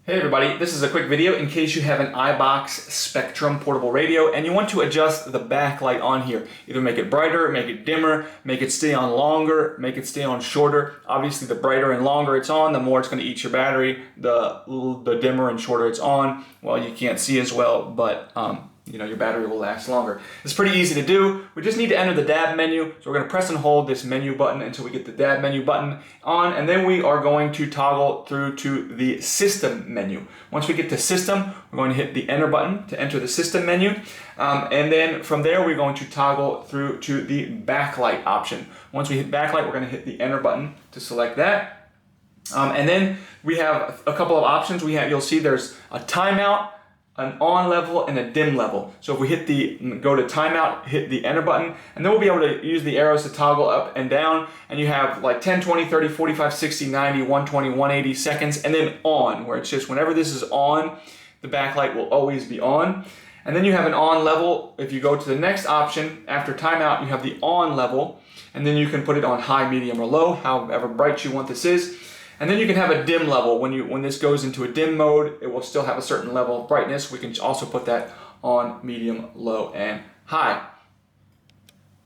Hey everybody, this is a quick video in case you have an iBox Spectrum portable radio and you want to adjust the backlight on here. Either make it brighter, make it dimmer, make it stay on longer, make it stay on shorter. Obviously the brighter and longer it's on, the more it's going to eat your battery. The dimmer and shorter it's on, well, you can't see as well, but your battery will last longer. It's pretty easy to do. We just need to enter the DAB menu. So we're going to press and hold this menu button until we get the DAB menu button on, and then we are going to toggle through to the system menu. Once we get to system, we're going to hit the enter button to enter the system menu. And then from there, we're going to toggle through to the backlight option. Once we hit backlight, we're going to hit the enter button to select that. And then we have a couple of options. You'll see there's a timeout, an on level, and a dim level. So if we go to timeout, hit the enter button, and then we'll be able to use the arrows to toggle up and down, and you have like 10, 20, 30, 45, 60, 90, 120, 180 seconds, and then on, where it's just whenever this is on, the backlight will always be on. And then you have an on level. If you go to the next option, after timeout, you have the on level, and then you can put it on high, medium, or low, however bright you want this is. And then you can have a dim level. When this goes into a dim mode, it will still have a certain level of brightness. We can also put that on medium, low, and high.